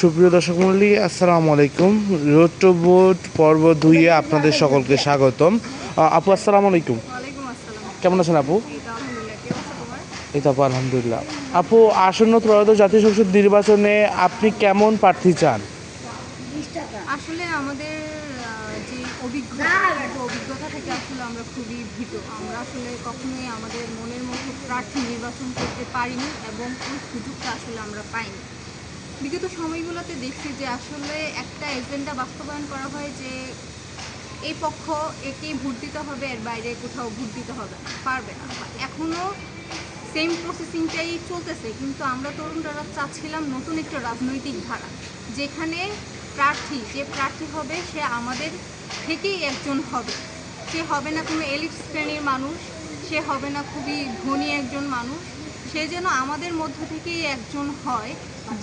সুপ্রিয় দর্শক মণ্ডলী, আসসালামু আলাইকুম। রোড টু ভোট পর্ব 2-এ আপনাদের সকলকে স্বাগতম। আপু আসসালামু আলাইকুম। ওয়ালাইকুম আসসালাম। কেমন আছেন আপু? এই তো আলহামদুলিল্লাহ। কি অবস্থা তোমার? এই তো আপু আলহামদুলিল্লাহ। আপু, আসন্ন ত্রয়োদশ জাতীয় সংসদ নির্বাচনে আপনি কেমন প্রার্থী চান? আসলে আমাদের যে অভিজ্ঞতা থেকে আসলে আমরা খুবই ভীত। আমরা আসলে কখনোই আমাদের মনের মতো প্রার্থী নির্বাচন করতে পারিনি এবং ওই সুযোগটা আসলে আমরা পাইনি। বিগত সময়গুলোতে দেখছি যে আসলে একটা এজেন্ডা বাস্তবায়ন করা হয় যে এই পক্ষ একেই ভোট দিতে হবে, এর বাইরে কোথাও ভোট দিতে হবে না, পারবে না। এখনও সেম প্রসেসিংটাই চলতেছে, কিন্তু আমরা তরুণরা চাচ্ছিলাম নতুন একটা রাজনৈতিক ধারা, যেখানে যে প্রার্থী হবে সে আমাদের থেকেই একজন হবে। সে হবে না কোনো এলিট শ্রেণীর মানুষ, সে হবে না খুবই ধনী একজন মানুষ, সে যেন আমাদের মধ্য থেকেই একজন হয়,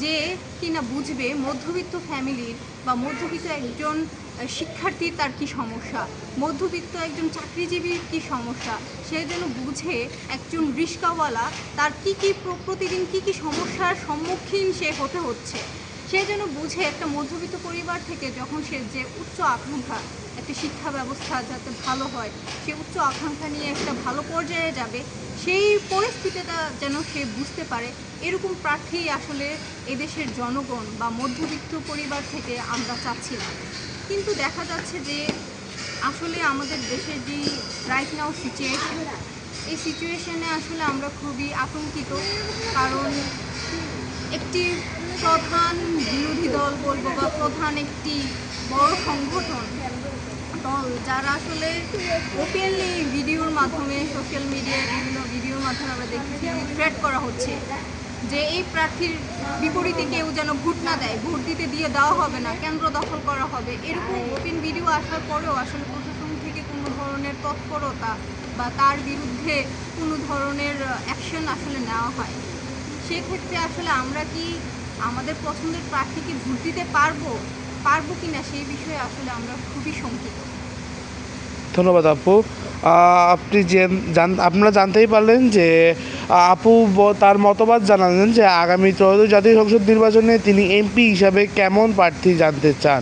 যে কিনা বুঝবে মধ্যবিত্ত ফ্যামিলির বা মধ্যবিত্ত একজন শিক্ষার্থীর তার কী সমস্যা, মধ্যবিত্ত একজন চাকরিজীবীর কী সমস্যা, সে যেন বুঝে একজন রিস্কাওয়ালা তার প্রতিদিন কী সমস্যার সম্মুখীন সে হতে হচ্ছে, সে যেন বুঝে একটা মধ্যবিত্ত পরিবার থেকে যখন সে যে উচ্চ আকাঙ্ক্ষা, একটা শিক্ষা ব্যবস্থা যাতে ভালো হয়, সে উচ্চ আকাঙ্ক্ষা নিয়ে একটা ভালো পর্যায়ে যাবে, সেই পরিস্থিতিটা যেন সে বুঝতে পারে। এরকম প্রার্থী আসলে এদেশের জনগণ বা মধ্যবিত্ত পরিবার থেকে আমরা চাচ্ছিলাম। কিন্তু দেখা যাচ্ছে যে আসলে আমাদের দেশের যে রাইট নাও সিচুয়েশন, এই সিচুয়েশনে আসলে আমরা খুবই আতঙ্কিত। কারণ একটি প্রধান বিরোধী দল বলবো বা প্রধান একটি বড় সংগঠন দল, যারা আসলে ওপেনলি ভিডিওর মাধ্যমে, সোশ্যাল মিডিয়ায় বিভিন্ন ভিডিওর মাধ্যমে আমরা দেখেছি থ্রেট করা হচ্ছে যে এই প্রার্থীর বিপরীতে কেউ যেন ভোট না দেয়, ভোট দিতে দিয়ে দেওয়া হবে না, কেন্দ্র দখল করা হবে। এরকম ওপেন ভিডিও আসার পরেও আসলে প্রশাসন থেকে কোনো ধরনের তৎপরতা বা তার বিরুদ্ধে কোনো ধরনের অ্যাকশন আসলে নেওয়া হয়। সেক্ষেত্রে আসলে আমরা কি আমাদের পছন্দের প্রার্থীকে ভোট দিতে পারবো কি না, সেই বিষয়ে আসলে আমরা খুবই শঙ্কিত। ধন্যবাদ আপু। আপনি আপনারা জানতেই পারলেন যে আপু তার মতবাদ জানালেন যে আগামী ত্রয়োদশ জাতীয় সংসদ নির্বাচনে তিনি এমপি হিসাবে কেমন প্রার্থী জানতে চান।